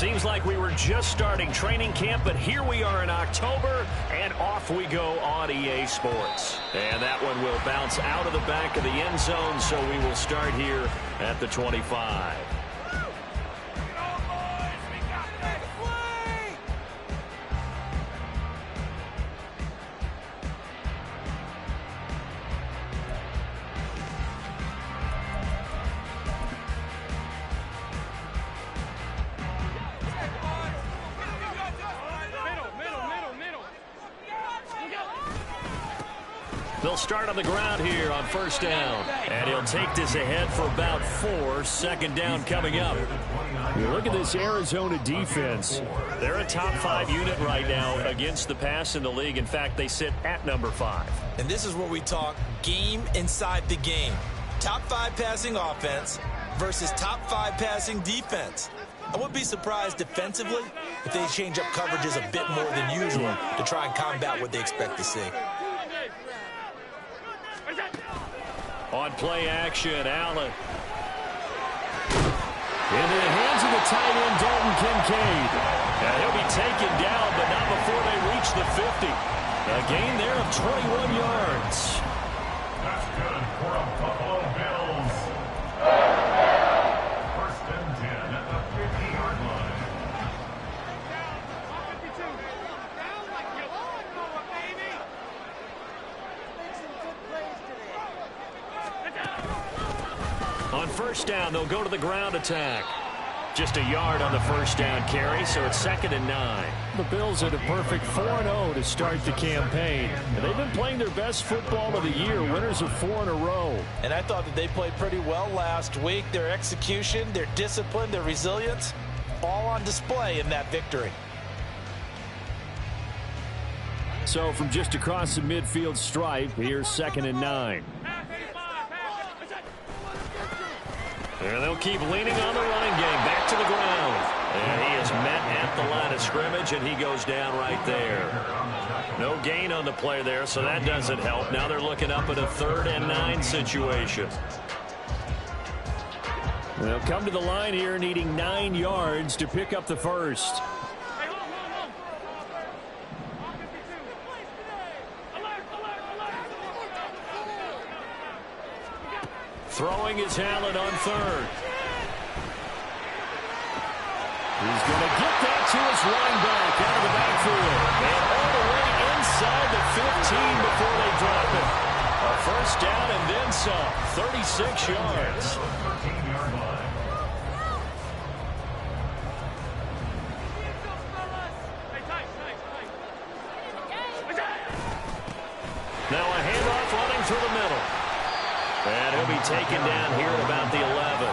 Seems like we were just starting training camp, but here we are in October, and off we go on EA Sports. And that one will bounce out of the back of the end zone, so we will start here at the 25. They'll start on the ground here on first down. And he'll take this ahead for about 4. Second down coming up. You look at this Arizona defense. They're a top 5 unit right now against the pass in the league. In fact, they sit at number 5. And this is where we talk game inside the game. Top 5 passing offense versus top 5 passing defense. I wouldn't be surprised defensively if they change up coverages a bit more than usual to try and combat what they expect to see. On play action, Allen. Into the hands of the tight end, Dalton Kincaid. And he'll be taken down, but not before they reach the 50. A gain there of 21 yards. That's good for a Buffalo Bills. First and 10 at the 50-yard line. On first down, they'll go to the ground attack. Just a yard on the first down carry, so it's 2nd and 9. The Bills had a perfect 4-0 to start the campaign. And they've been playing their best football of the year, winners of 4 in a row. And I thought that they played pretty well last week. Their execution, their discipline, their resilience, all on display in that victory. So from just across the midfield stripe, here's 2nd and 9. And they'll keep leaning on the running game. Back to the ground. And he is met at the line of scrimmage, and he goes down right there. No gain on the play there, so that doesn't help. Now they're looking up at a 3rd and 9 situation. They'll come to the line here needing 9 yards to pick up the first. Throwing his Allen on 3rd. He's going to get that to his running back out of the backfield. And all the way inside the 15 before they drop it. A first down and then some. 36 yards. Now a handoff running through the middle. And he'll be taken down here at about the 11.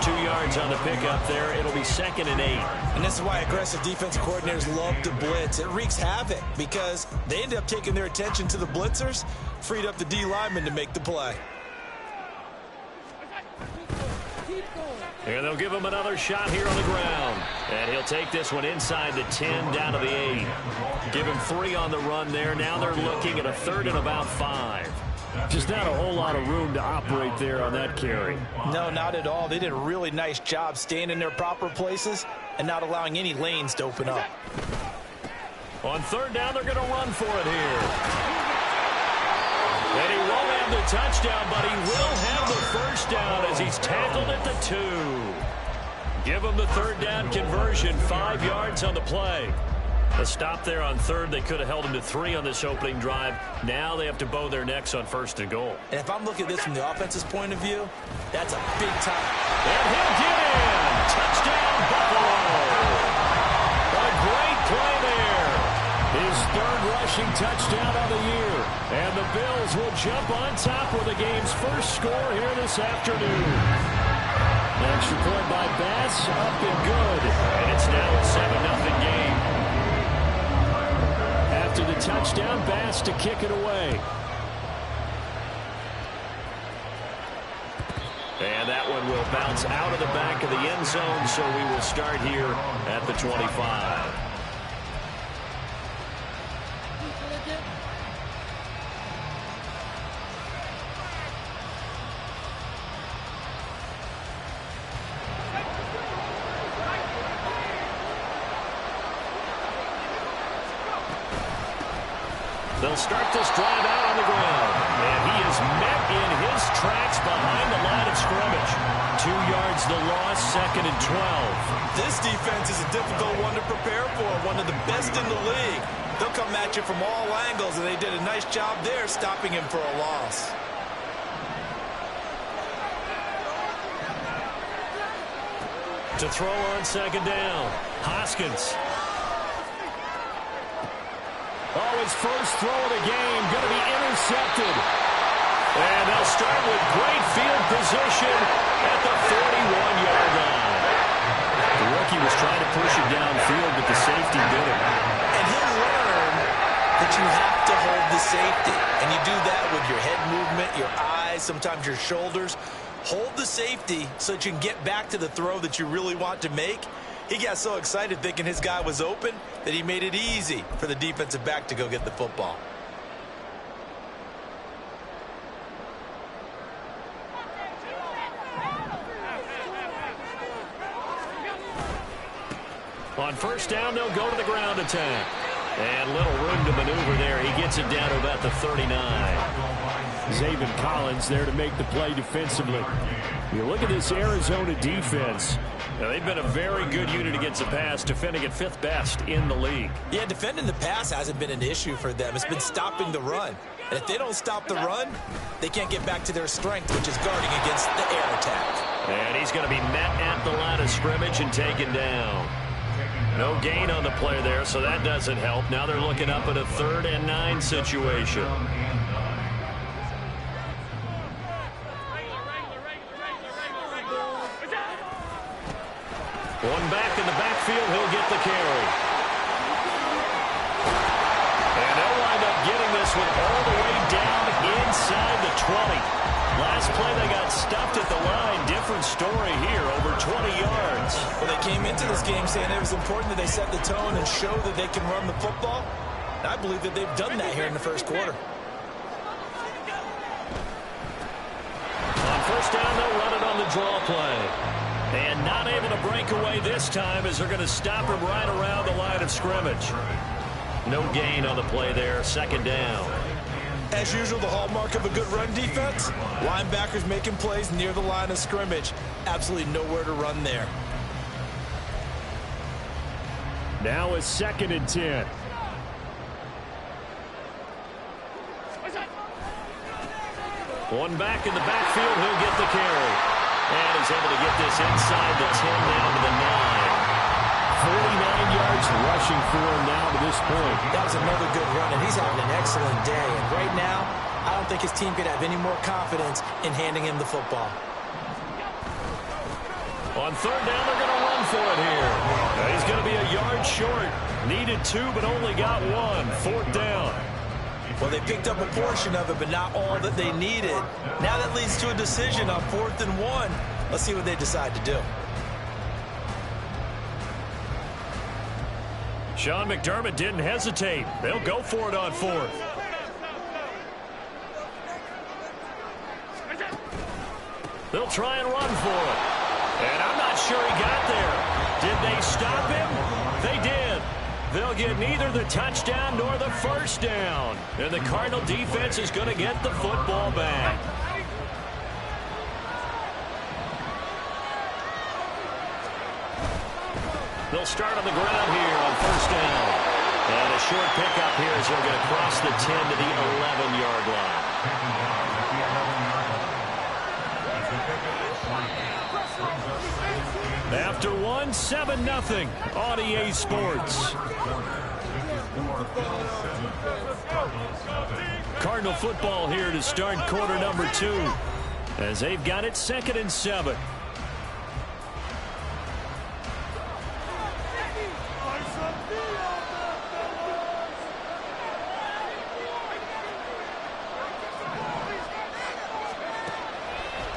2 yards on the pickup there. It'll be 2nd and 8. And this is why aggressive defensive coordinators love to blitz. It wreaks havoc because they end up taking their attention to the blitzers, freed up the D lineman to make the play. And they'll give him another shot here on the ground. And he'll take this one inside the 10 down to the 8. Give him 3 on the run there. Now they're looking at a 3rd and about 5. Just not a whole lot of room to operate there on that carry. No, not at all. They did a really nice job staying in their proper places and not allowing any lanes to open up. On 3rd down, they're going to run for it here. And he won't have the touchdown, but he will have the first down as he's tackled at the 2. Give him the 3rd down conversion, 5 yards on the play. A stop there on 3rd. They could have held him to 3 on this opening drive. Now they have to bow their necks on 1st and goal. And if I'm looking at this from the offense's point of view, that's a big time. And he'll get in. Touchdown, Buffalo. A great play there. His 3rd rushing touchdown of the year. And the Bills will jump on top with the game's first score here this afternoon. Extra point by Bass, up and good. And it's now a 7-0 game. After the touchdown, Bass to kick it away. And that one will bounce out of the back of the end zone, so we will start here at the 25. They'll start this drive out on the ground. And he is met in his tracks behind the line of scrimmage. 2 yards the loss, 2nd and 12. This defense is a difficult one to prepare for, one of the best in the league. They'll come at you from all angles, and they did a nice job there stopping him for a loss. To throw on 2nd down, Hoskins. Oh, his first throw of the game going to be intercepted. And they'll start with great field position at the 41-yard line. The rookie was trying to push it downfield, but the safety did it. And he'll learn that you have to hold the safety. And you do that with your head movement, your eyes, sometimes your shoulders. Hold the safety so that you can get back to the throw that you really want to make. He got so excited thinking his guy was open that he made it easy for the defensive back to go get the football. On 1st down, they'll go to the ground attack. And little room to maneuver there. He gets it down to about the 39. Zaven Collins there to make the play defensively. You look at this Arizona defense. Now, they've been a very good unit against the pass, defending at 5th best in the league. Yeah, defending the pass hasn't been an issue for them. It's been stopping the run. And if they don't stop the run, they can't get back to their strength, which is guarding against the air attack. And he's going to be met at the line of scrimmage and taken down. No gain on the play there, so that doesn't help. Now they're looking up at a 3rd and 9 situation. One back in the backfield, he'll get the carry. And they'll wind up getting this one all the way down inside the 20. Last play they got stuffed at the line. Different story here, over 20 yards. Well, they came into this game saying it was important that they set the tone and show that they can run the football. And I believe that they've done that here in the 1st quarter. On 1st down, they'll run it on the draw play. And not able to break away this time as they're going to stop him right around the line of scrimmage. No gain on the play there, 2nd down. As usual, the hallmark of a good run defense, linebackers making plays near the line of scrimmage. Absolutely nowhere to run there. Now it's 2nd and 10. One back in the backfield, he'll get the carry. And he's able to get this inside the 10 down to the 9. 49 yards rushing for him now to this point. That was another good run, and he's having an excellent day. And right now, I don't think his team could have any more confidence in handing him the football. On 3rd down, they're going to run for it here. He's going to be a yard short. Needed 2, but only got 1. 4th down. Well, they picked up a portion of it, but not all that they needed. Now that leads to a decision on 4th and 1. Let's see what they decide to do. Sean McDermott didn't hesitate. They'll go for it on 4th. They'll try and run for it. And I'm not sure he got there. Did they stop him? They did. They'll get neither the touchdown nor the 1st down. And the Cardinal defense is going to get the football back. They'll start on the ground here on 1st down. And a short pickup here as they're going to cross the 10 to the 11-yard line. After 1, 7-0 on EA Sports. Cardinal football here to start quarter number 2 as they've got it 2nd and 7.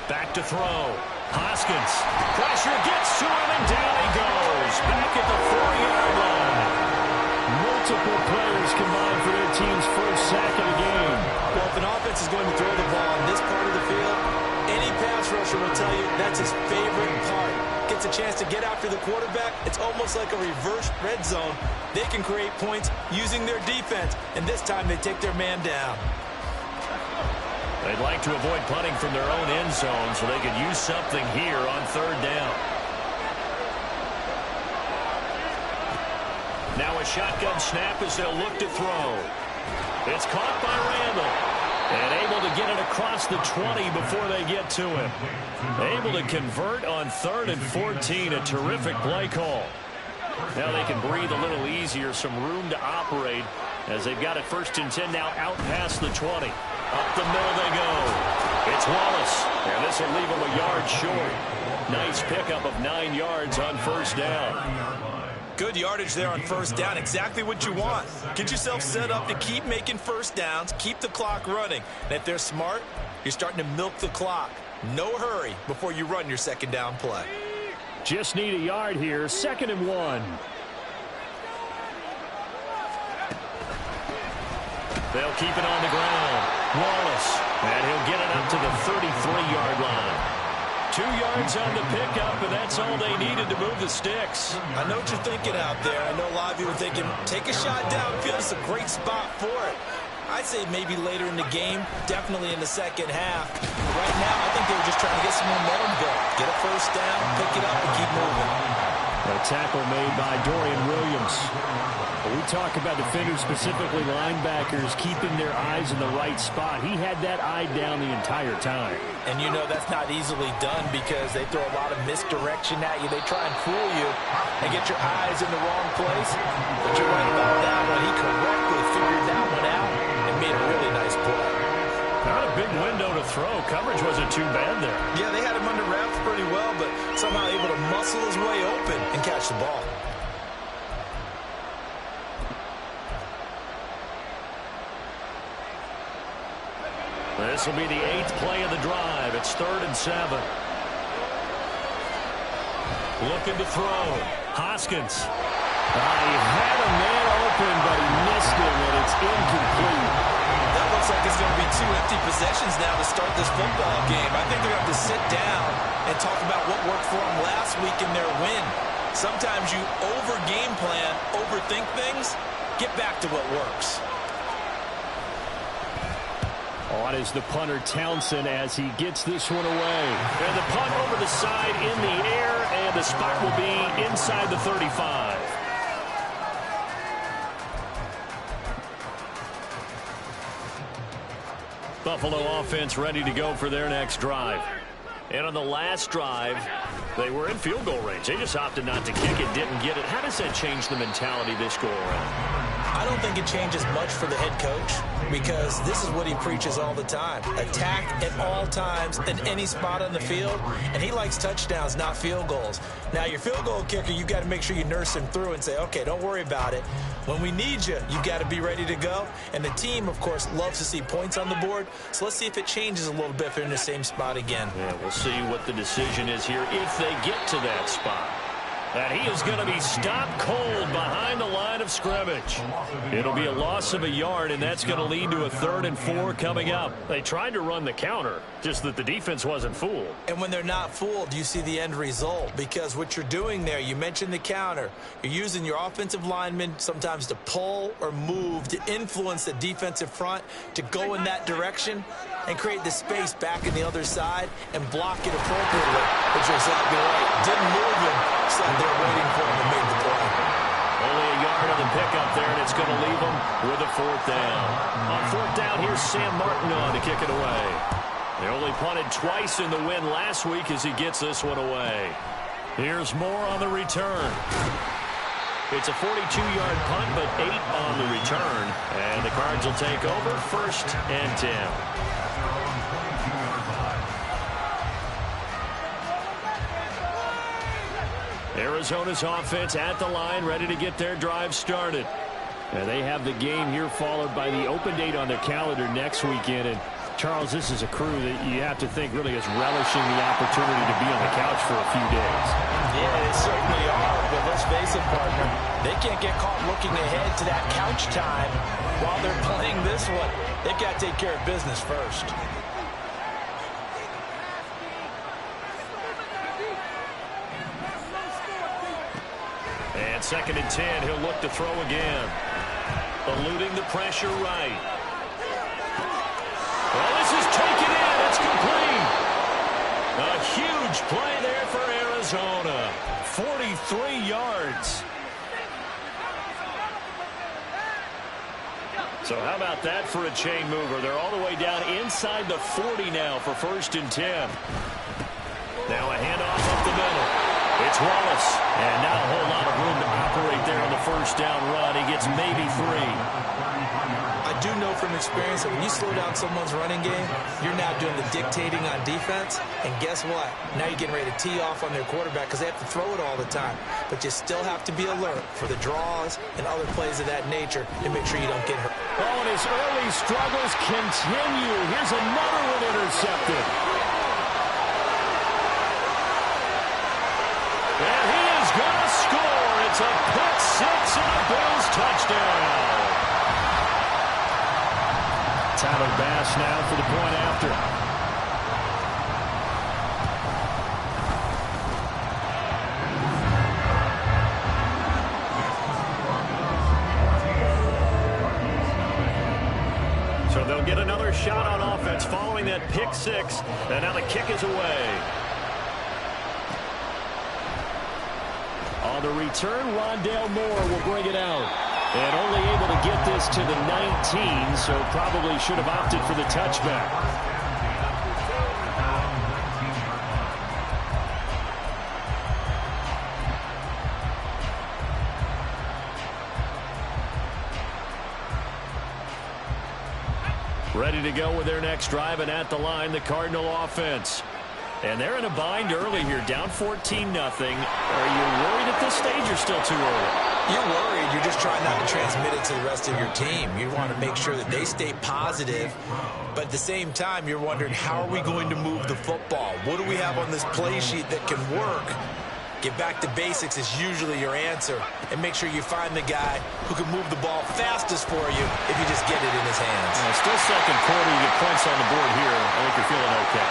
Back to throw. Hoskins. Pressure gets to him, and down he goes. Back at the 4-yard line. Multiple players combined for their team's first sack of the game. Well, if an offense is going to throw the ball on this part of the field, any pass rusher will tell you that's his favorite part. Get gets a chance to get after the quarterback, it's almost like a reverse red zone. They can create points using their defense, and this time they take their man down. They'd like to avoid punting from their own end zone so they could use something here on third down. Now a shotgun snap as they'll look to throw. It's caught by Randall. And able to get it across the 20 before they get to him. Able to convert on 3rd and 14. A terrific play call. Now they can breathe a little easier. Some room to operate as they've got it 1st and 10 now out past the 20. Up the middle they go. It's Wallace. And this will leave him a yard short. Nice pickup of 9 yards on 1st down. Good yardage there on 1st down. Exactly what you want. Get yourself set up to keep making 1st downs, keep the clock running. And if they're smart, you're starting to milk the clock. No hurry before you run your 2nd down play. Just need a yard here. 2nd and 1. They'll keep it on the ground. Wallace. And he'll get it up to the 33-yard line. 2 yards on the pickup, and that's all they needed to move the sticks. I know what you're thinking out there. I know a lot of you are thinking, take a shot downfield. It's a great spot for it. I'd say maybe later in the game, definitely in the 2nd half. But right now, I think they were just trying to get some momentum built. Get a 1st down, pick it up, and keep moving. A tackle made by Dorian Williams. We talk about defenders, specifically linebackers, keeping their eyes in the right spot. He had that eye down the entire time. And you know that's not easily done because they throw a lot of misdirection at you. They try and fool you and get your eyes in the wrong place. But you're right about that one. He correctly figured that one out and made a really nice play. Not a big window to throw. Coverage wasn't too bad there. Yeah, they had him under wraps pretty well, but somehow able to muscle his way open and catch the ball. This will be the 8th play of the drive. It's 3rd and 7. Looking to throw. Hoskins. He had a man open, but he missed him, and it's incomplete. That looks like it's going to be 2 empty possessions now to start this football game. I think they're going to have to sit down and talk about what worked for them last week in their win. Sometimes you over-game plan, overthink things. Get back to what works. On is the punter Townsend as he gets this one away. And the punt over the side in the air, and the spot will be inside the 35. Buffalo offense ready to go for their next drive. And on the last drive, they were in field goal range. They just opted not to kick it, didn't get it. How does that change the mentality this go around? I don't think it changes much for the head coach because this is what he preaches all the time. Attack at all times in any spot on the field, and he likes touchdowns, not field goals. Now, your field goal kicker, you've got to make sure you nurse him through and say, okay, don't worry about it. When we need you, you've got to be ready to go. And the team, of course, loves to see points on the board. So let's see if it changes a little bit if they're in the same spot again. Yeah, we'll see what the decision is here if they get to that spot. And he is going to be stopped cold behind the line of scrimmage. It'll be a loss of a yard, and that's going to lead to a 3rd and 4 coming up. They tried to run the counter, just that the defense wasn't fooled. And when they're not fooled, you see the end result. Because what you're doing there, you mentioned the counter. You're using your offensive linemen sometimes to pull or move, to influence the defensive front, to go in that direction and create the space back in the other side and block it appropriately. But you're exactly right. Didn't move him. Sat there waiting for him and made the play. Only a yard on the pickup there, and it's going to leave them with a 4th down. On 4th down, here's Sam Martin on to kick it away. They only punted twice in the win last week as he gets this one away. Here's Moore on the return. It's a 42-yard punt, but 8 on the return. And the Cards will take over 1st and 10. Arizona's offense at the line, ready to get their drive started. And they have the game here followed by the open date on their calendar next weekend. And Charles, this is a crew that you have to think really is relishing the opportunity to be on the couch for a few days. Yeah, they certainly are. But let's face it, partner, they can't get caught looking ahead to that couch time while they're playing this one. They've got to take care of business first. And 2nd and 10, he'll look to throw again. Eluding the pressure right. Well, this is taken in. It's complete. A huge play there for Arizona. 43 yards. So how about that for a chain mover? They're all the way down inside the 40 now for 1st and 10. Now a handoff up the middle. It's Wallace. And not a whole lot of room to operate there on the 1st down run. He gets maybe 3. I do know from experience that when you slow down someone's running game, you're now doing the dictating on defense. And guess what? Now you're getting ready to tee off on their quarterback because they have to throw it all the time. But you still have to be alert for the draws and other plays of that nature to make sure you don't get hurt. Oh, and his early struggles continue. Here's another one intercepted. And he is going to score. It's a pick six and a Bills touchdown. Tyler Bass now for the point after. So they'll get another shot on offense following that pick six. And now the kick is away. On the return, Rondale Moore will bring it out. And only able to get this to the 19, so probably should have opted for the touchback. Ready to go with their next drive, and at the line, the Cardinal offense. And they're in a bind early here, down 14-0. Are you worried at this stage or still too early? You're worried. You're just trying not to transmit it to the rest of your team. You want to make sure that they stay positive. But at the same time, you're wondering, how are we going to move the football? What do we have on this play sheet that can work? Get back to basics is usually your answer. And make sure you find the guy who can move the ball fastest for you if you just get it in his hands. Still second quarter. You get points on the board here. I think you're feeling okay.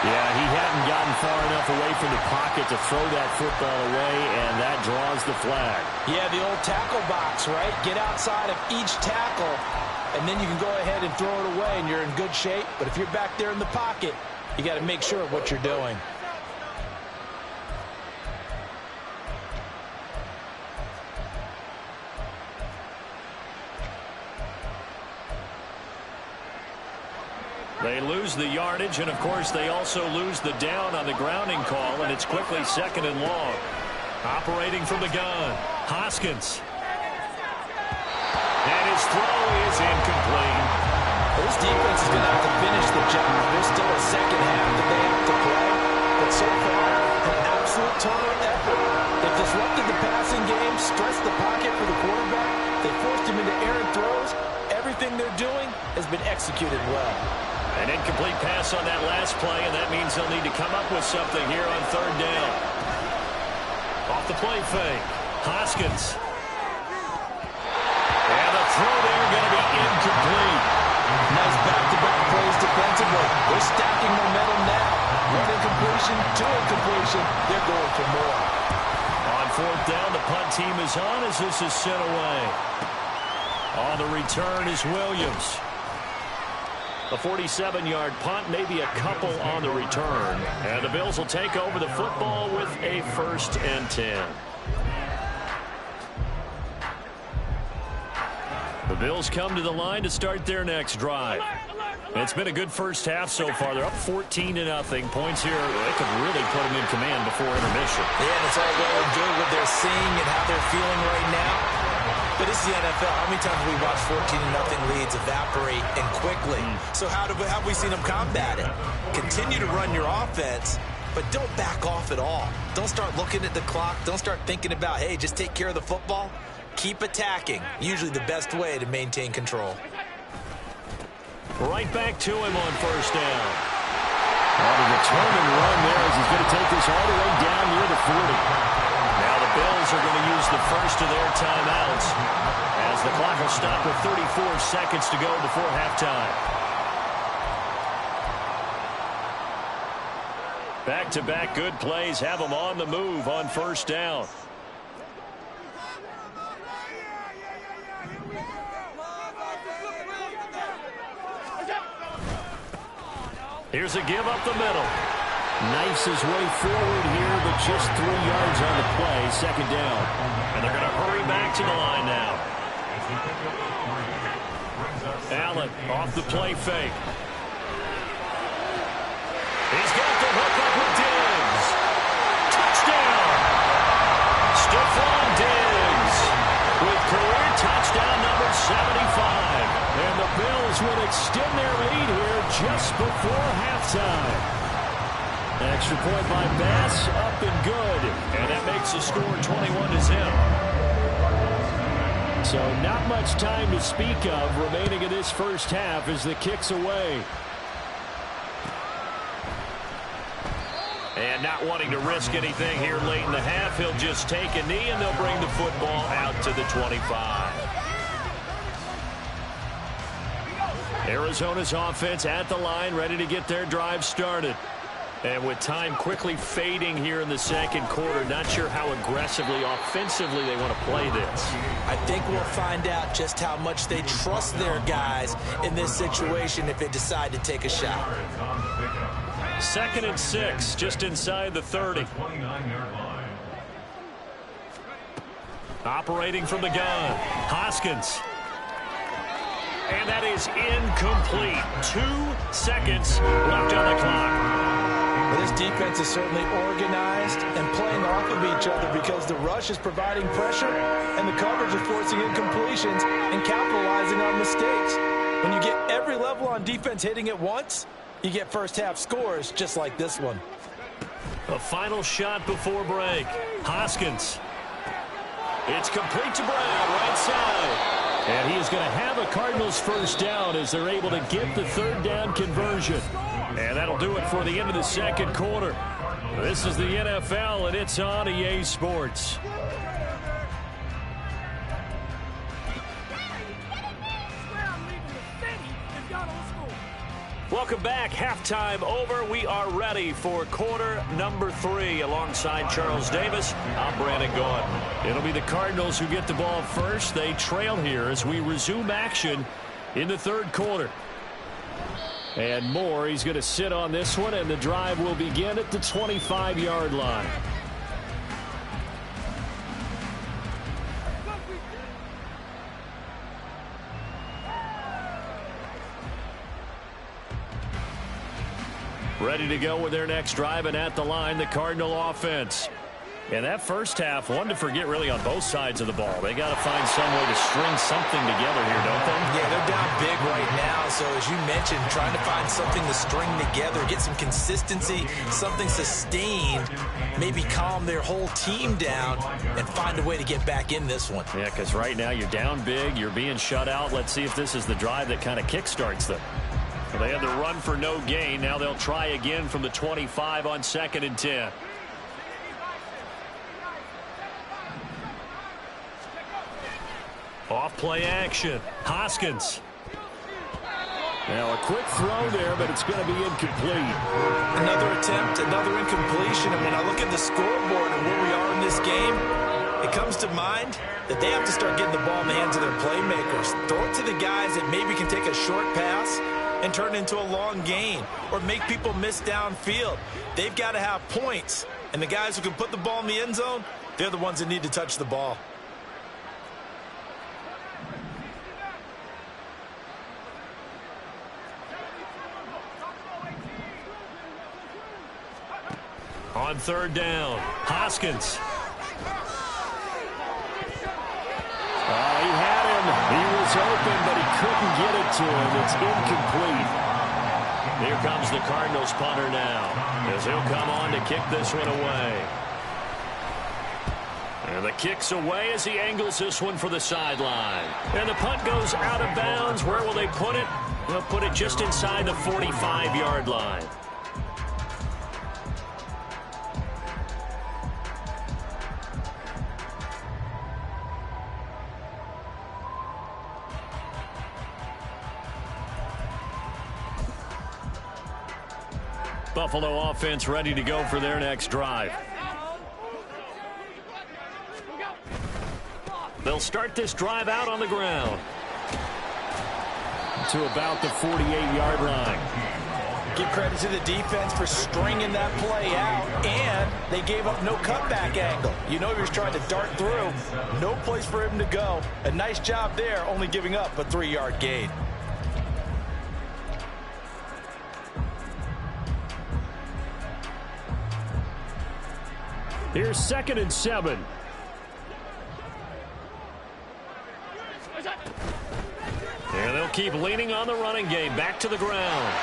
Yeah, he hadn't gotten far enough away from the pocket to throw that football away, and that draws the flag. Yeah, the old tackle box, right? Get outside of each tackle, and then you can go ahead and throw it away, and you're in good shape. But if you're back there in the pocket, you got to make sure of what you're doing. They lose the yardage, and of course they also lose the down on the grounding call, and it's quickly 2nd and long. Operating from the gun, Hoskins. And his throw is incomplete. This defense is going to have to finish the job. There's still a second half that they have to play, but so far, an absolute total effort. They've disrupted the passing game, stressed the pocket for the quarterback. They forced him into errant throws. Everything they're doing has been executed well. An incomplete pass on that last play, and that means they'll need to come up with something here on 3rd down. Off the play fake, Hoskins. And the throw there going to be incomplete. Nice back-to-back plays defensively. They're stacking momentum now. One incompletion, 2 incompletion. They're going for more. On 4th down, the punt team is on as this is sent away. On the return is Williams. A 47-yard punt, maybe a couple on the return. And the Bills will take over the football with a 1st and 10. The Bills come to the line to start their next drive. It's been a good first half so far. They're up 14-0. Points here, they could really put them in command before intermission. Yeah, and it's all well and good what they're seeing and how they're feeling right now. But this is the NFL. How many times have we watched 14-0 leads evaporate and quickly? So how have we seen them combat it? Continue to run your offense, but don't back off at all. Don't start looking at the clock. Don't start thinking about, hey, just take care of the football. Keep attacking. Usually the best way to maintain control. Right back to him on 1st down. Well, the return and run there as he's going to take this all the way down near the 40. Now the Bills are going to use the first of their timeouts as the clock will stop with 34 seconds to go before halftime. Back-to-back good plays have them on the move on 1st down. Here's a give up the middle. Knifes his way forward here, but just 3 yards on the play. Second down. And they're going to hurry back to the line now. Allen off the play fake. He's got the hook up with Diggs. Touchdown! Stephon Diggs with career touchdown number 75. And the Bills would extend their lead here just before halftime. Extra point by Bass, up and good. And that makes the score 21-0. So not much time to speak of remaining in this first half as the kick's away. And not wanting to risk anything here late in the half, he'll just take a knee and they'll bring the football out to the 25. Arizona's offense at the line, ready to get their drive started. And with time quickly fading here in the second quarter, not sure how aggressively, offensively they want to play this. I think we'll find out just how much they trust their guys in this situation if they decide to take a shot. 2nd and 6, just inside the 30. Operating from the gun, Hoskins. And that is incomplete. 2 seconds left on the clock. Well, this defense is certainly organized and playing off of each other because the rush is providing pressure and the coverage is forcing incompletions and capitalizing on mistakes. When you get every level on defense hitting at once, you get first half scores just like this one. A final shot before break. Hoskins. It's complete to Brown, right side. And he is going to have a Cardinals first down as they're able to get the 3rd down conversion. And that'll do it for the end of the second quarter. This is the NFL, and it's on EA Sports. Welcome back. Halftime over. We are ready for quarter number 3. Alongside Charles Davis, I'm Brandon Gaudin. It'll be the Cardinals who get the ball first. They trail here as we resume action in the 3rd quarter. And Moore, he's going to sit on this one, and the drive will begin at the 25-yard line. Ready to go with their next drive, and at the line, the Cardinal offense. And that first half, one to forget really on both sides of the ball. They got to find some way to string something together here, don't they? Yeah, they're down big right now. So as you mentioned, trying to find something to string together, get some consistency, something sustained, maybe calm their whole team down and find a way to get back in this one. Yeah, because right now you're down big, you're being shut out. Let's see if this is the drive that kind of kickstarts them. Well, they had the run for no gain. Now they'll try again from the 25 on 2nd and 10. Off play action. Hoskins. Now a quick throw there, but it's going to be incomplete. Another attempt, another incompletion. And when I look at the scoreboard and where we are in this game, it comes to mind that they have to start getting the ball in the hands of their playmakers. Throw it to the guys that maybe can take a short pass and turn it into a long gain or make people miss downfield. They've got to have points. And the guys who can put the ball in the end zone, they're the ones that need to touch the ball. On 3rd down, Hoskins. He had him. He was open, but he couldn't get it to him. It's incomplete. Here comes the Cardinals punter now, as he'll come on to kick this one away. And the kick's away as he angles this one for the sideline. And the punt goes out of bounds. Where will they put it? They'll put it just inside the 45-yard line. Buffalo offense ready to go for their next drive. They'll start this drive out on the ground. To about the 48-yard line. Give credit to the defense for stringing that play out, and they gave up no cutback angle. You know he was trying to dart through. No place for him to go. A nice job there, only giving up a 3-yard gain. Here's 2nd and 7. And they'll keep leaning on the running game. Back to the ground.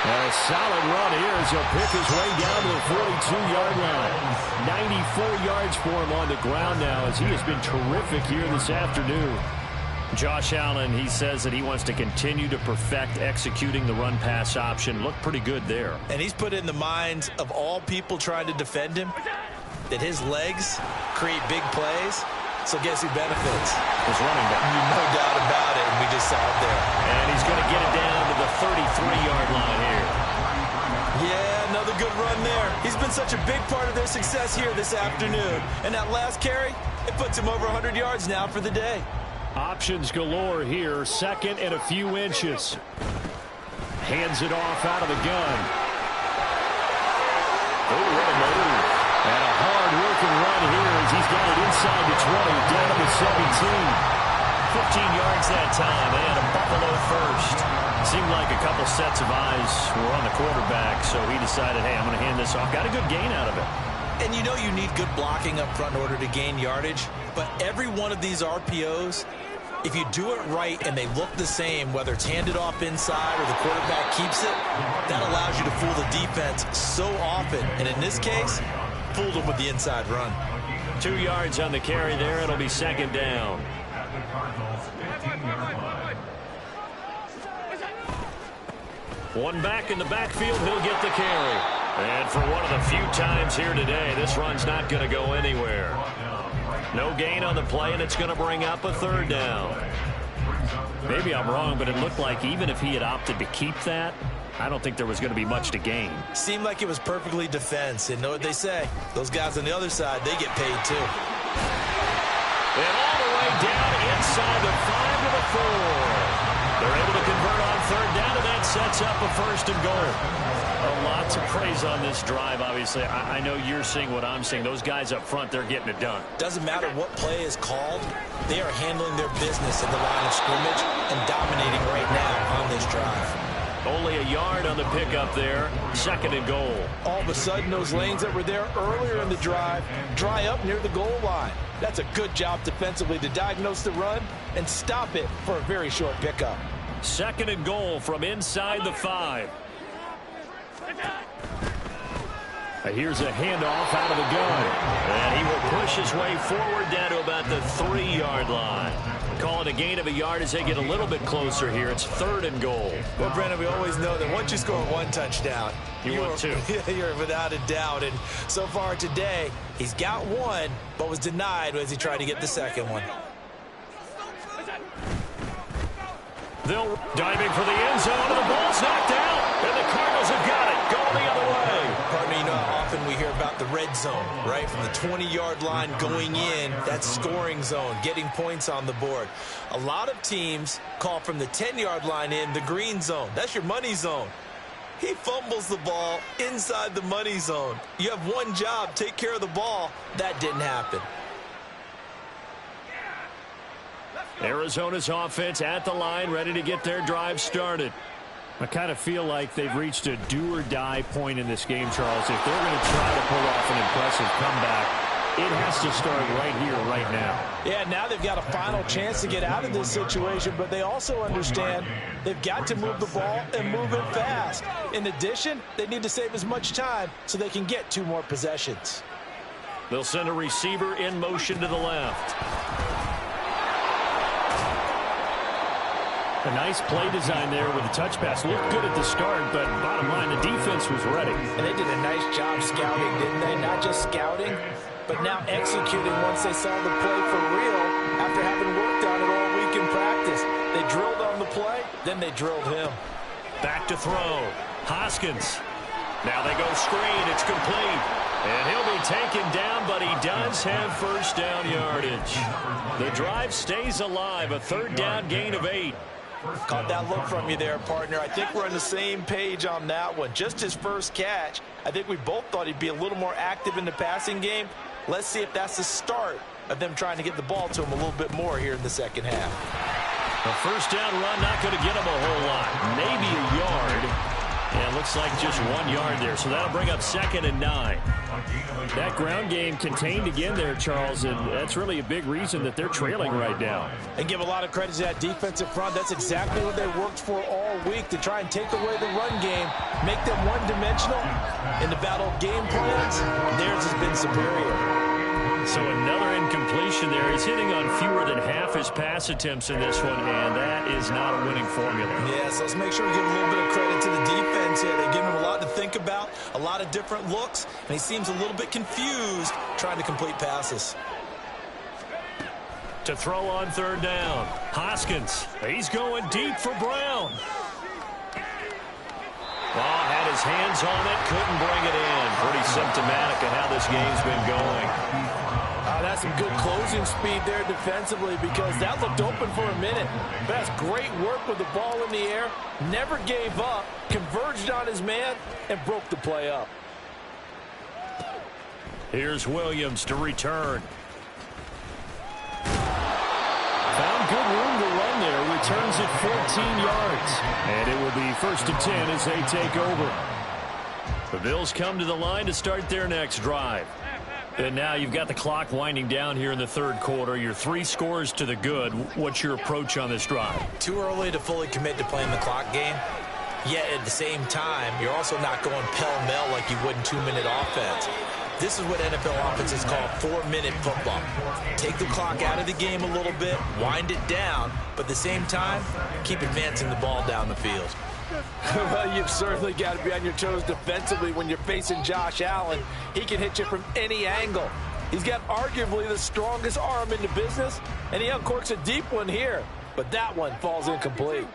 And a solid run here as he'll pick his way down to the 42-yard line. 94 yards for him on the ground now as he has been terrific here this afternoon. Josh Allen, he says that he wants to continue to perfect executing the run-pass option. Looked pretty good there. And he's put in the minds of all people trying to defend him that his legs create big plays. So guess who benefits? His running back. No doubt about it, and we just saw it there. And he's going to get it down to the 33-yard line here. Yeah, another good run there. He's been such a big part of their success here this afternoon. And that last carry, it puts him over 100 yards now for the day. Options galore here. 2nd and a few inches. Hands it off out of the gun. Oh, what a move. And a hard-working run here as he's got it inside the 20, down to the 17. 15 yards that time, and a Buffalo first. Seemed like a couple sets of eyes were on the quarterback, so he decided, hey, I'm going to hand this off. Got a good gain out of it. And you know you need good blocking up front in order to gain yardage, but every one of these RPOs, if you do it right and they look the same, whether it's handed off inside or the quarterback keeps it, that allows you to fool the defense so often. And in this case, fooled them with the inside run. 2 yards on the carry there. It'll be 2nd down. One back in the backfield. He'll get the carry. And for one of the few times here today, this run's not going to go anywhere. No gain on the play, and it's going to bring up a 3rd down. Maybe I'm wrong, but it looked like even if he had opted to keep that, I don't think there was going to be much to gain. Seemed like it was perfectly defense. And know what they say? Those guys on the other side, they get paid too. And all the way down inside the 5 to the 4. They're able to convert on 3rd down, and that sets up a 1st and goal. Lots of praise on this drive, obviously. I know you're seeing what I'm seeing. Those guys up front, they're getting it done. Doesn't matter what play is called. They are handling their business at the line of scrimmage and dominating right now on this drive. Only a yard on the pickup there. 2nd and goal. All of a sudden, those lanes that were there earlier in the drive dry up near the goal line. That's a good job defensively to diagnose the run and stop it for a very short pickup. 2nd and goal from inside the 5. Here's a handoff out of the gun. And he will push his way forward down to about the 3-yard line. Call it a gain of a yard as they get a little bit closer here. It's 3rd and goal. Well, Brandon, we always know that once you score 1 touchdown, you want 2. You're without a doubt. And so far today, he's got 1, but was denied as he tried to get the 2nd one. They'll diving for the end zone, and the ball's knocked out. And the Cardinals have got it. Going the other way. Partner, you know how often we hear about the red zone, right? From the 20-yard line going in, that scoring zone, getting points on the board. A lot of teams call from the 10-yard line in the green zone. That's your money zone. He fumbles the ball inside the money zone. You have one job, take care of the ball. That didn't happen. Arizona's offense at the line, ready to get their drive started. I kind of feel like they've reached a do-or-die point in this game, Charles. If they're going to try to pull off an impressive comeback, it has to start right here, right now. Yeah, now they've got a final chance to get out of this situation, but they also understand they've got to move the ball and move it fast. In addition, they need to save as much time so they can get 2 more possessions. They'll send a receiver in motion to the left. A nice play design there with the touch pass. Looked good at the start, but bottom line, the defense was ready. And they did a nice job scouting, didn't they? Not just scouting, but now executing once they saw the play for real after having worked on it all week in practice. They drilled on the play, then they drilled him. Back to throw. Hoskins. Now they go screen. It's complete. And he'll be taken down, but he does have 1st down yardage. The drive stays alive. A 3rd down gain of 8. Caught that look from you there, partner. I think we're on the same page on that one. Just his first catch. I think we both thought he'd be a little more active in the passing game. Let's see if that's the start of them trying to get the ball to him a little bit more here in the second half. A first down run, not going to get him a whole lot. Maybe a yard. And it looks like just 1 yard there. So that'll bring up 2nd and 9. That ground game contained again there, Charles, and that's really a big reason that they're trailing right now. And give a lot of credit to that defensive front. That's exactly what they worked for all week, to try and take away the run game, make them one-dimensional. In the battle of game plans, theirs has been superior. So another incompletion there. He's hitting on fewer than half his pass attempts in this one, and that is not a winning formula. Yes, let's make sure we give a little bit of credit to the defense here. They've given him a lot to think about, a lot of different looks, and he seems a little bit confused trying to complete passes. To throw on 3rd down, Hoskins. He's going deep for Brown. Well, had his hands on it, couldn't bring it in. Pretty symptomatic of how this game's been going. That's some good closing speed there defensively, because that looked open for a minute. But that's great work with the ball in the air. Never gave up, converged on his man, and broke the play up. Here's Williams to return. Found good room to run there. Returns it 14 yards. And it will be 1st and 10 as they take over. The Bills come to the line to start their next drive. And now you've got the clock winding down here in the 3rd quarter. You're 3 scores to the good. What's your approach on this drive? Too early to fully commit to playing the clock game. Yet at the same time, you're also not going pell-mell like you would in 2-minute offense. This is what NFL offenses call 4-minute football. Take the clock out of the game a little bit, wind it down, but at the same time, keep advancing the ball down the field. Well, you've certainly got to be on your toes defensively when you're facing Josh Allen. He can hit you from any angle. He's got arguably the strongest arm in the business, and he uncorks a deep one here, but that one falls incomplete.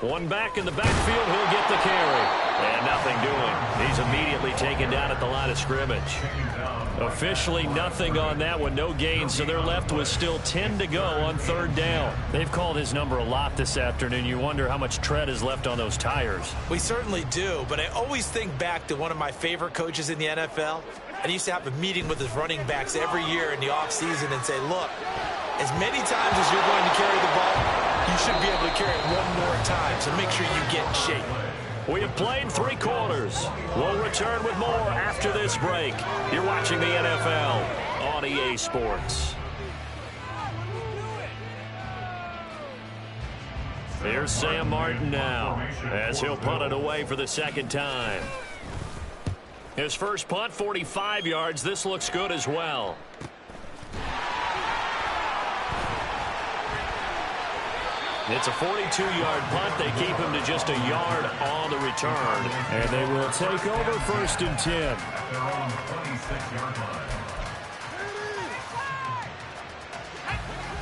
One back in the backfield, he'll get the carry. And nothing doing. He's immediately taken down at the line of scrimmage. Officially nothing on that one, no gain, so they're left with still 10 to go on 3rd down. They've called his number a lot this afternoon. You wonder how much tread is left on those tires. We certainly do, but I always think back to one of my favorite coaches in the NFL. And he used to have a meeting with his running backs every year in the offseason and say, look, as many times as you're going to carry the ball, you should be able to carry it one more time, so make sure you get in shape. We have played 3 quarters. We'll return with more after this break. You're watching the NFL on EA Sports. Here's Sam Martin now as he'll punt it away for the 2nd time. His first punt, 45 yards. This looks good as well. It's a 42-yard punt. They keep him to just a yard on the return. And they will take over 1st and 10.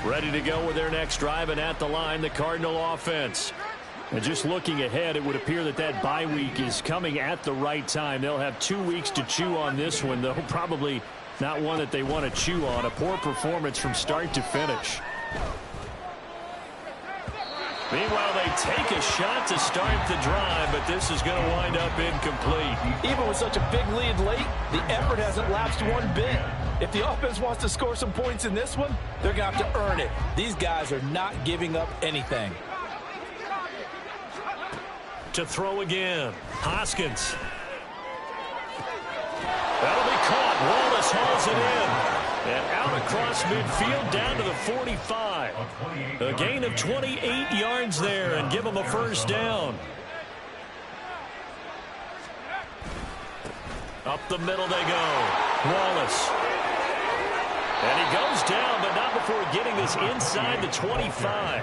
Ready to go with their next drive, and at the line, the Cardinal offense. And just looking ahead, it would appear that that bye week is coming at the right time. They'll have 2 weeks to chew on this one, though probably not one that they want to chew on. A poor performance from start to finish. Meanwhile, they take a shot to start the drive, but this is going to wind up incomplete. Even with such a big lead late, the effort hasn't lapsed one bit. If the offense wants to score some points in this one, they're going to have to earn it. These guys are not giving up anything. To throw again, Hoskins. That'll be caught. Wallace hauls it in. And out across midfield down to the 45. A gain of 28 yards there and give them a first down. Up the middle they go. Wallace. And he goes down, but not before getting this inside the 25.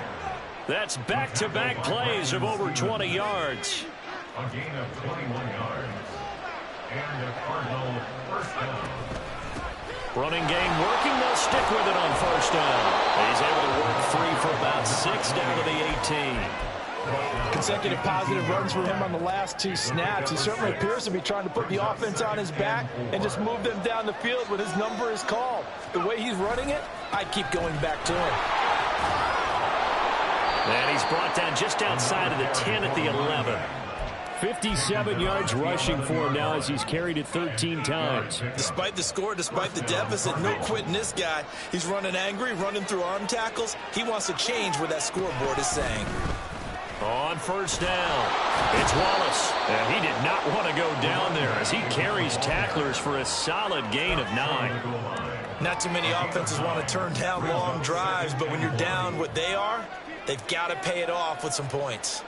That's back-to-back plays of over 20 yards. A gain of 21 yards. And a Cardinal first down. Running game working. They'll stick with it on first down. He's able to work free for about 6 down to the 18. Consecutive positive runs for him on the last 2 snaps. He certainly appears to be trying to put the offense on his back and just move them down the field when his number is called. The way he's running it, I'd keep going back to him. And he's brought down just outside of the 10 at the 11. 57 yards rushing for him now as he's carried it 13 times. Despite the score, despite the deficit, no quitting this guy. He's running angry, running through arm tackles. He wants to change what that scoreboard is saying. On first down, it's Wallace. And he did not want to go down there as he carries tacklers for a solid gain of 9. Not too many offenses want to turn down long drives, but when you're down what they are, they've got to pay it off with some points.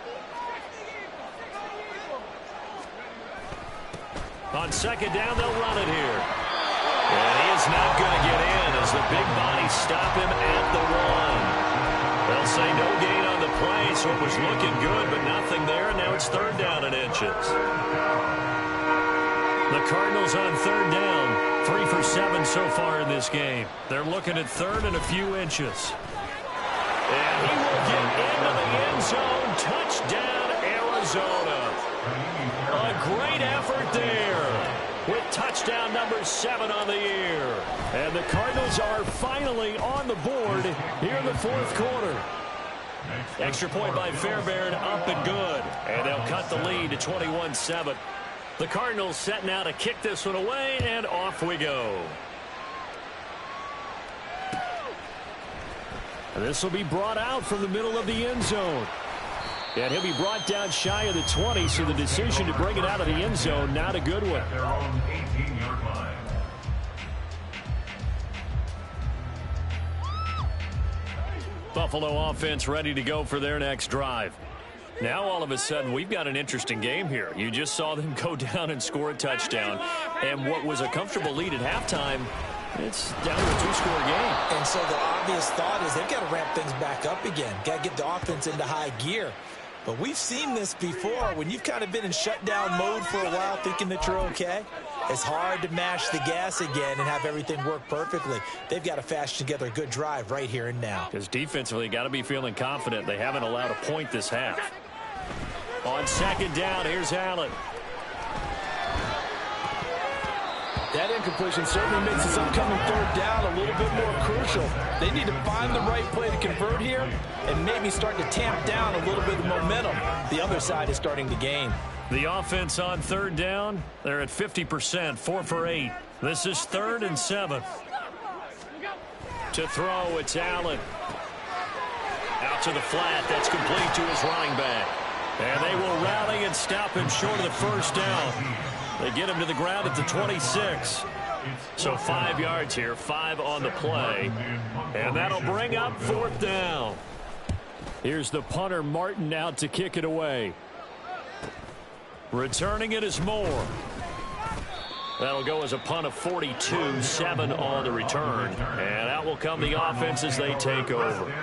On second down, they'll run it here. And he is not going to get in as the big bodies stop him at the 1. They'll say no gain on the play, so it was looking good, but nothing there. And now it's third down and inches. The Cardinals on third down, 3 for 7 so far in this game. They're looking at third and a few inches. And he will get into the end zone. Touchdown, Arizona. A great effort there with touchdown number 7 on the year. And the Cardinals are finally on the board here in the fourth quarter. Extra point by Fairbairn, up and good. And they'll cut the lead to 21-7. The Cardinals set now to kick this one away, and off we go. And this will be brought out from the middle of the end zone. And he'll be brought down shy of the 20, so the decision to bring it out of the end zone, not a good one. Their own 18-yard line. Buffalo offense ready to go for their next drive. Now all of a sudden we've got an interesting game here. You just saw them go down and score a touchdown. And what was a comfortable lead at halftime, it's down to a 2-score game. And so the obvious thought is they've got to ramp things back up again. Got to get the offense into high gear. But we've seen this before. When you've kind of been in shutdown mode for a while thinking that you're okay, it's hard to mash the gas again and have everything work perfectly. They've got to fashion together a good drive right here and now. Because defensively, got to be feeling confident. They haven't allowed a point this half. On second down, here's Allen. That incompletion certainly makes this upcoming third down a little bit more crucial. They need to find the right play to convert here and maybe start to tamp down a little bit of momentum. The other side is starting to gain. The offense on third down, they're at 50%, 4 for 8. This is 3rd and 7. To throw, it's Allen. Out to the flat, that's complete to his running back. And they will rally and stop him short of the first down. They get him to the ground at the 26. So 5 yards here, 5 on the play. And that'll bring up 4th down. Here's the punter, Martin, out to kick it away. Returning it is Moore. That'll go as a punt of 42, 7 on the return. And out will come the offense as they take over.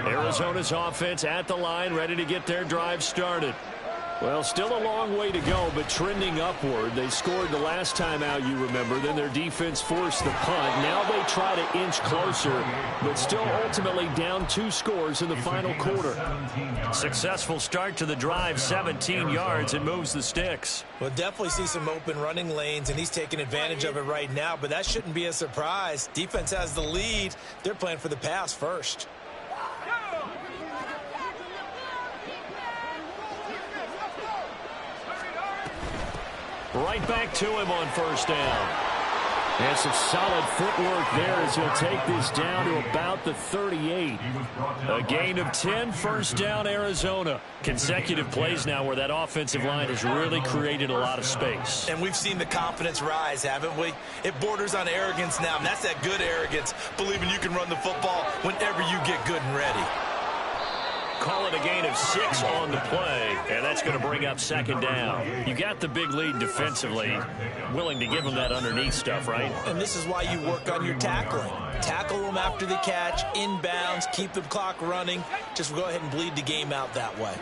Arizona's offense at the line, ready to get their drive started. Well, still a long way to go, but trending upward. They scored the last time out, you remember. Then their defense forced the punt. Now they try to inch closer, but still ultimately down 2 scores in the final quarter. Successful start to the drive, 17 yards, and moves the sticks. We'll definitely see some open running lanes, and he's taking advantage of it right now, but that shouldn't be a surprise. Defense has the lead. They're playing for the pass first. Right back to him on first down. And some solid footwork there as he'll take this down to about the 38. A gain of 10, first down, Arizona. Consecutive plays now where that offensive line has really created a lot of space. And we've seen the confidence rise, haven't we? It borders on arrogance now, and that's that good arrogance, believing you can run the football whenever you get good and ready. Call it a gain of 6 on the play, and that's going to bring up 2nd down. You got the big lead defensively, willing to give them that underneath stuff, right? And this is why you work on your tackling. Tackle them after the catch, inbounds, keep the clock running. Just go ahead and bleed the game out that way.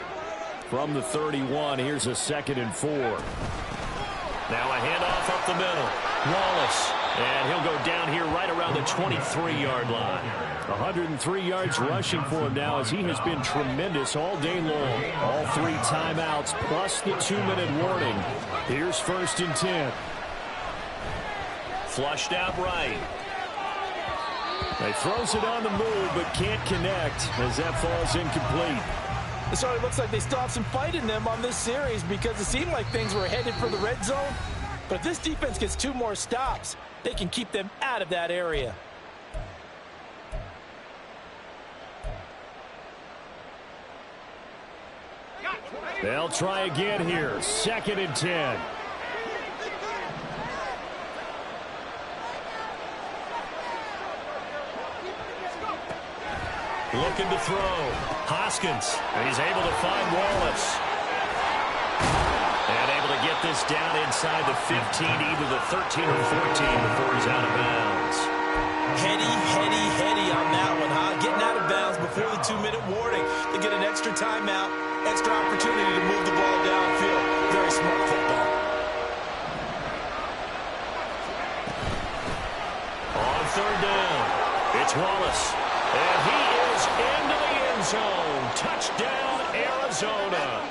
From the 31, here's a 2nd and 4. Now a handoff up the middle. Wallace, and he'll go down here right around the 23-yard line. 103 yards rushing for him now as he has been tremendous all day long. All 3 timeouts plus the 2-minute warning. Here's 1st and 10. Flushed out right. He throws it on the move, but can't connect as that falls incomplete. So it looks like they still have some fight in them on this series because it seemed like things were headed for the red zone. But if this defense gets 2 more stops, they can keep them out of that area. They'll try again here. 2nd and 10. Looking to throw. Hoskins. And he's able to find Wallace. And able to get this down inside the 15, either the 13 or 14 before he's out of bounds. Heady on that one, huh? Getting out of bounds before the 2-minute warning. They get an extra timeout, extra opportunity to move the ball downfield. Very smart football. On 3rd down, it's Wallace. And he is into the end zone. Touchdown, Arizona.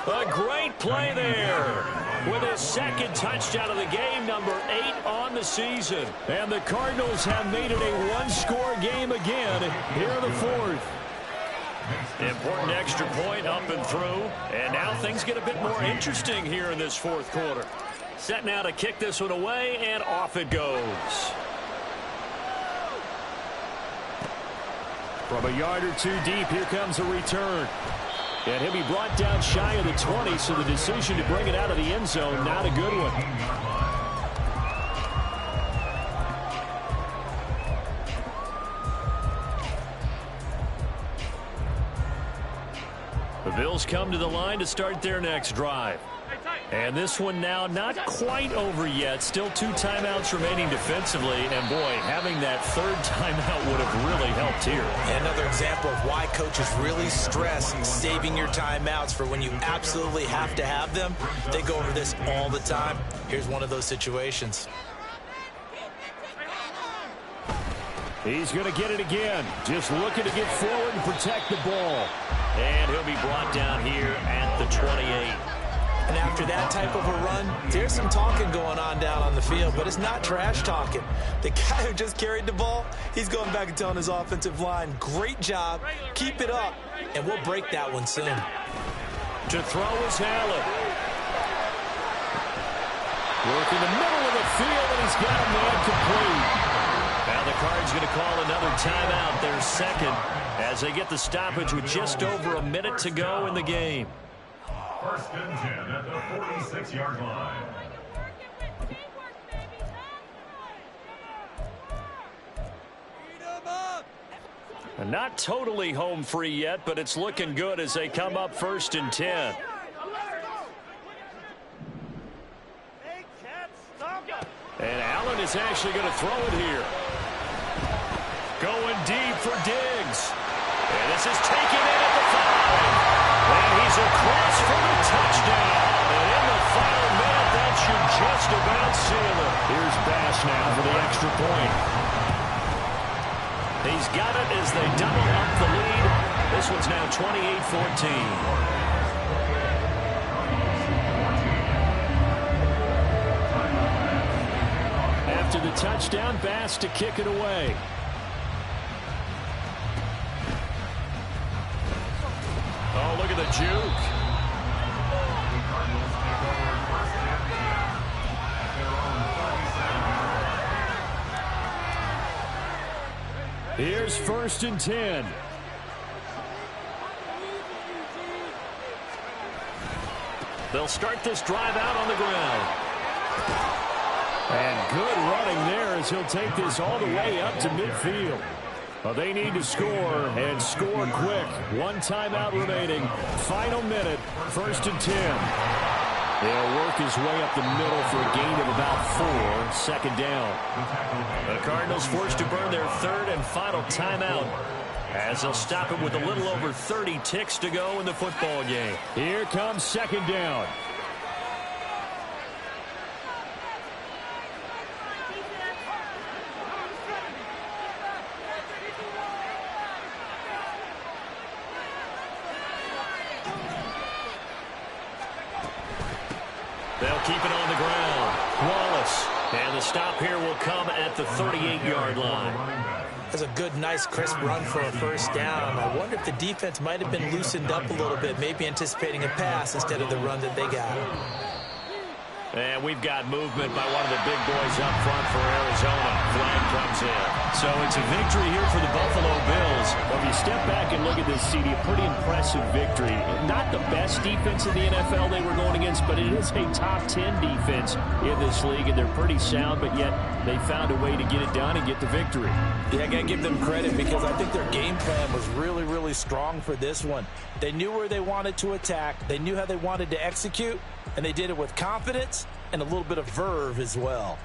A great play there with his 2nd touchdown of the game, number 8 on the season. And the Cardinals have made it a 1-score game again here in the 4th. Important extra point up and through. And now things get a bit more interesting here in this 4th quarter. Set now to kick this one away, and off it goes. From a yard or 2 deep, here comes a return. And he'll be brought down shy of the 20, so the decision to bring it out of the end zone, not a good one. The Bills come to the line to start their next drive. And this one now not quite over yet. Still 2 timeouts remaining defensively. And, boy, having that 3rd timeout would have really helped here. Another example of why coaches really stress saving your timeouts for when you absolutely have to have them. They go over this all the time. Here's one of those situations. He's going to get it again. Just looking to get forward and protect the ball. And he'll be brought down here at the 28. And after that type of a run, there's some talking going on down on the field, but it's not trash talking. The guy who just carried the ball, he's going back and telling his offensive line, great job, keep it up, and we'll break that one soon. To throw is Allen. Work in the middle of the field, and he's got a man complete. Now the Cards going to call another timeout, their 2nd, as they get the stoppage with just over a minute to go in the game. 1st and 10 at the 46-yard line. And not totally home free yet, but it's looking good as they come up 1st and 10. And Allen is actually going to throw it here. Going deep for Diggs. And this is taken in at the 5. And he's across for the touchdown. And in the final minute, that should just about seal it. Here's Bass now for the extra point. He's got it as they double up the lead. This one's now 28-14. After the touchdown, Bass to kick it away. Oh, look at the juke. Here's 1st and 10. They'll start this drive out on the ground. And good running there as he'll take this all the way up to midfield. They need to score, and score quick. 1 timeout remaining. Final minute, 1st and 10. They'll work his way up the middle for a gain of about 4, 2nd down. The Cardinals forced to burn their 3rd and final timeout as they'll stop it with a little over 30 ticks to go in the football game. Here comes 2nd down. They'll keep it on the ground. Wallace. And the stop here will come at the 38-yard line. That's a good, nice, crisp run for a first down. I wonder if the defense might have been loosened up a little bit, maybe anticipating a pass instead of the run that they got. And we've got movement by one of the big boys up front for Arizona. Flag comes in. So it's a victory here for the Buffalo Bills. Well, if you step back and look at this, CD, a pretty impressive victory. Not the best defense in the NFL they were going against, but it is a top 10 defense in this league, and they're pretty sound, but yet they found a way to get it done and get the victory. Yeah, I got to give them credit because I think their game plan was really, really strong for this one. They knew where they wanted to attack. They knew how they wanted to execute, and they did it with confidence and a little bit of verve as well.